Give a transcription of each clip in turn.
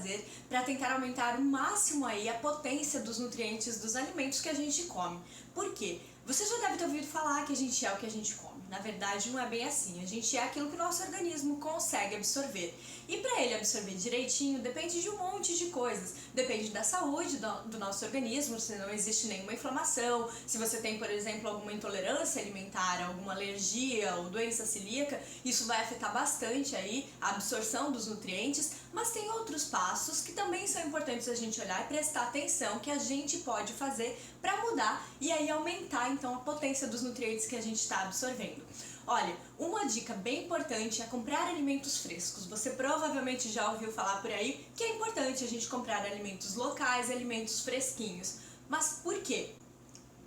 fazer para tentar aumentar o máximo aí a potência dos nutrientes dos alimentos que a gente come. Por quê? Você já deve ter ouvido falar que a gente é o que a gente come. Na verdade, não é bem assim. A gente é aquilo que o nosso organismo consegue absorver. E para ele absorver direitinho, depende de um monte de coisas. Depende da saúde do nosso organismo, se não existe nenhuma inflamação, se você tem, por exemplo, alguma intolerância alimentar, alguma alergia ou doença celíaca, isso vai afetar bastante aí a absorção dos nutrientes. Mas tem outros passos que também são importantes a gente olhar e prestar atenção que a gente pode fazer para mudar e aí aumentar então a potência dos nutrientes que a gente está absorvendo. Olha, uma dica bem importante é comprar alimentos frescos. Você provavelmente já ouviu falar por aí que é importante a gente comprar alimentos locais, alimentos fresquinhos. Mas por quê?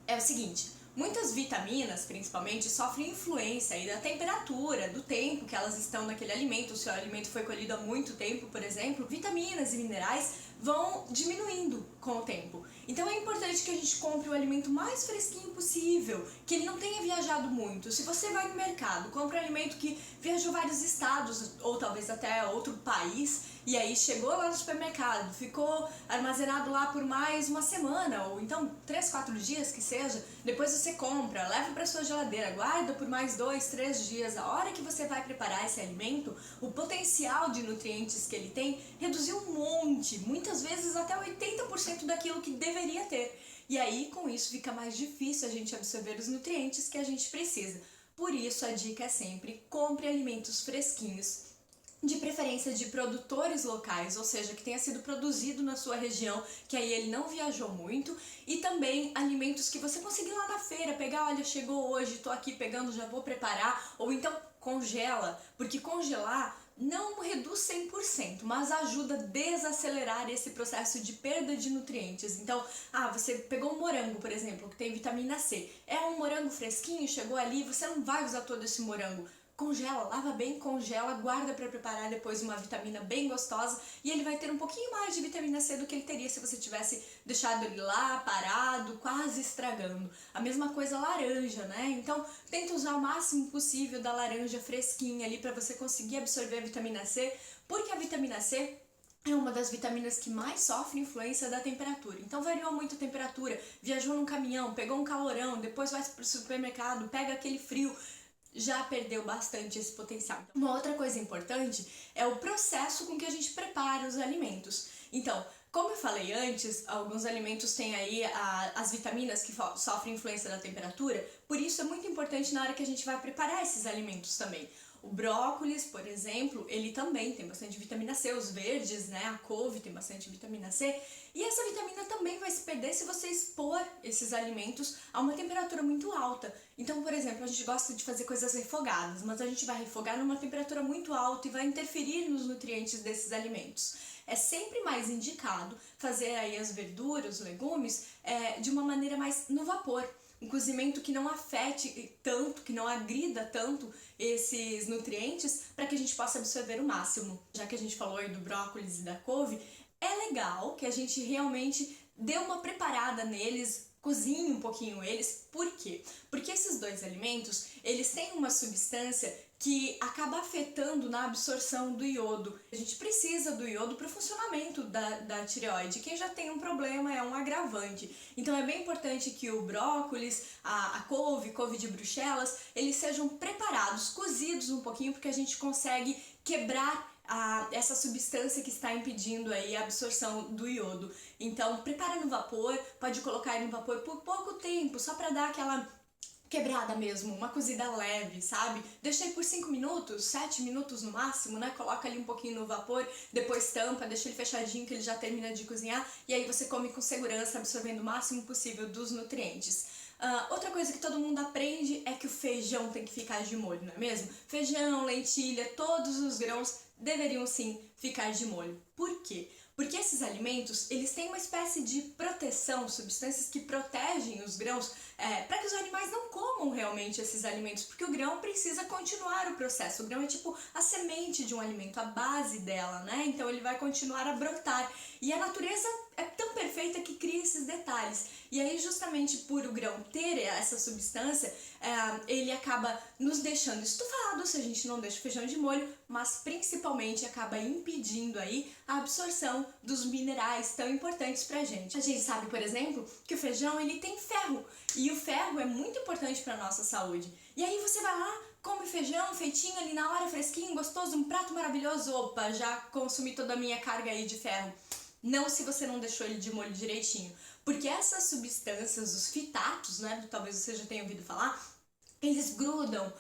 É o seguinte, muitas vitaminas, principalmente, sofrem influência aí da temperatura, do tempo que elas estão naquele alimento. Se o alimento foi colhido há muito tempo, por exemplo, vitaminas e minerais vão diminuindo com o tempo. Então é importante que a gente compre o alimento mais fresquinho possível, que ele não tenha viajado muito. Se você vai no mercado, compra um alimento que viajou vários estados, ou talvez até outro país, e aí chegou lá no supermercado, ficou armazenado lá por mais uma semana, ou então 3, 4 dias que seja, depois você compra, leva para sua geladeira, guarda por mais 2, 3 dias. A hora que você vai preparar esse alimento, o potencial de nutrientes que ele tem reduziu um monte, muitas vezes até 80% daquilo que deveria ter. E aí com isso fica mais difícil a gente absorver os nutrientes que a gente precisa. Por isso a dica é sempre: compre alimentos fresquinhos, de preferência de produtores locais, ou seja, que tenha sido produzido na sua região, que aí ele não viajou muito, e também alimentos que você conseguir lá na feira, pegar, olha, chegou hoje, tô aqui pegando, já vou preparar, ou então congela, porque congelar não reduz 100%, mas ajuda a desacelerar esse processo de perda de nutrientes. Então, você pegou um morango, por exemplo, que tem vitamina C, é um morango fresquinho, chegou ali, você não vai usar todo esse morango. Congela, lava bem, congela, guarda para preparar depois uma vitamina bem gostosa e ele vai ter um pouquinho mais de vitamina C do que ele teria se você tivesse deixado ele lá, parado, quase estragando. A mesma coisa laranja, né? Então, tenta usar o máximo possível da laranja fresquinha ali para você conseguir absorver a vitamina C, porque a vitamina C é uma das vitaminas que mais sofre influência da temperatura. Então variou muito a temperatura, viajou num caminhão, pegou um calorão, depois vai pro supermercado, pega aquele frio, já perdeu bastante esse potencial. Uma outra coisa importante é o processo com que a gente prepara os alimentos. Então, como eu falei antes, alguns alimentos têm aí as vitaminas que sofrem influência da temperatura, por isso é muito importante na hora que a gente vai preparar esses alimentos também. O brócolis, por exemplo, ele também tem bastante vitamina C, os verdes, né, a couve tem bastante vitamina C, e essa vitamina também vai se perder se você expor esses alimentos a uma temperatura muito alta. Então, por exemplo, a gente gosta de fazer coisas refogadas, mas a gente vai refogar numa temperatura muito alta e vai interferir nos nutrientes desses alimentos. É sempre mais indicado fazer aí as verduras, os legumes, de uma maneira mais no vapor. Um cozimento que não afete tanto, que não agrida tanto esses nutrientes, para que a gente possa absorver o máximo. Já que a gente falou aí do brócolis e da couve, é legal que a gente realmente dê uma preparada neles, cozinhe um pouquinho eles. Por quê? Porque esses dois alimentos, eles têm uma substância que acaba afetando na absorção do iodo. A gente precisa do iodo para o funcionamento da tireoide. Quem já tem um problema é um agravante. Então é bem importante que o brócolis, a couve de Bruxelas, eles sejam preparados, cozidos um pouquinho, porque a gente consegue quebrar essa substância que está impedindo aí a absorção do iodo. Então prepara no vapor, pode colocar ele no vapor por pouco tempo, só para dar aquela quebrada mesmo, uma cozida leve, sabe? Deixei por 5 minutos, 7 minutos no máximo, né? Coloca ali um pouquinho no vapor, depois tampa, deixa ele fechadinho que ele já termina de cozinhar e aí você come com segurança, absorvendo o máximo possível dos nutrientes. Outra coisa que todo mundo aprende é que o feijão tem que ficar de molho, não é mesmo? Feijão, lentilha, todos os grãos deveriam sim ficar de molho. Por quê? Porque esses alimentos, eles têm uma espécie de proteção, substâncias que protegem os grãos, para que os animais não comam realmente esses alimentos, porque o grão precisa continuar o processo. O grão é tipo a semente de um alimento, a base dela, né? Então ele vai continuar a brotar. E a natureza é tão perfeita que cria esses detalhes. E aí, justamente por o grão ter essa substância, ele acaba nos deixando estufados se a gente não deixa o feijão de molho, mas principalmente acaba impedindo aí a absorção dos minerais tão importantes pra gente. A gente sabe, por exemplo, que o feijão ele tem ferro, e o ferro é muito importante para nossa saúde. E aí você vai lá, come feijão feitinho ali na hora, fresquinho, gostoso, um prato maravilhoso. Opa, já consumi toda a minha carga aí de ferro. Não se você não deixou ele de molho direitinho. Porque essas substâncias, os fitatos, né, talvez você já tenha ouvido falar, eles grudam,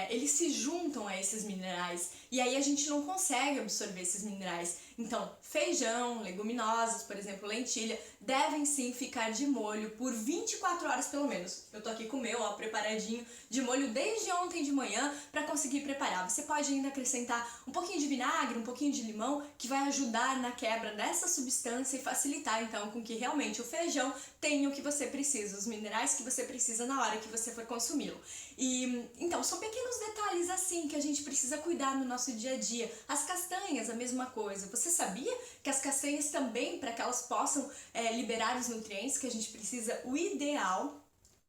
eles se juntam a esses minerais e aí a gente não consegue absorver esses minerais. Então, feijão, leguminosas, por exemplo, lentilha, devem sim ficar de molho por 24 horas pelo menos. Eu tô aqui com o meu, ó, preparadinho de molho desde ontem de manhã para conseguir preparar. Você pode ainda acrescentar um pouquinho de vinagre, um pouquinho de limão, que vai ajudar na quebra dessa substância e facilitar então com que realmente o feijão tenha o que você precisa, os minerais que você precisa na hora que você for consumi-lo. E então, são pequenos detalhes assim que a gente precisa cuidar no nosso dia a dia. As castanhas, a mesma coisa. Você sabia que as castanhas também, para que elas possam liberar os nutrientes que a gente precisa, o ideal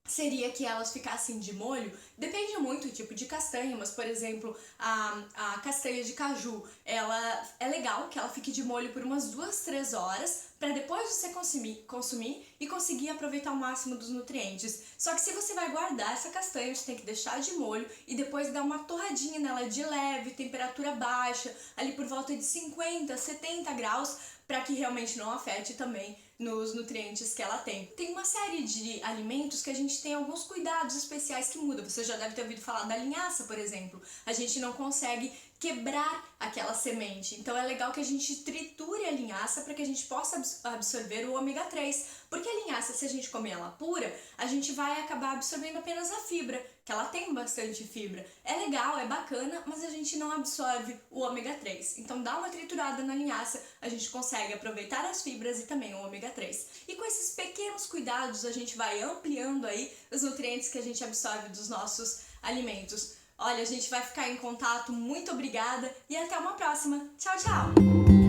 seria que elas ficassem de molho? Depende muito do tipo de castanha, mas por exemplo, a castanha de caju, ela é legal que ela fique de molho por umas 2-3 horas, para depois você consumir e conseguir aproveitar o máximo dos nutrientes. Só que se você vai guardar essa castanha, você tem que deixar de molho e depois dar uma torradinha nela de leve, temperatura baixa, ali por volta de 50, 70 graus, para que realmente não afete também nos nutrientes que ela tem. Tem uma série de alimentos que a gente tem alguns cuidados especiais que mudam. Você já deve ter ouvido falar da linhaça, por exemplo. A gente não consegue quebrar aquela semente. Então é legal que a gente triture a linhaça para que a gente possa absorver o ômega 3. Porque a linhaça, se a gente comer ela pura, a gente vai acabar absorvendo apenas a fibra, que ela tem bastante fibra. É legal, é bacana, mas a gente não absorve o ômega 3. Então dá uma triturada na linhaça, a gente consegue aproveitar as fibras e também o ômega 3. E com esses pequenos cuidados, a gente vai ampliando aí os nutrientes que a gente absorve dos nossos alimentos. Olha, a gente vai ficar em contato, muito obrigada e até uma próxima. Tchau, tchau!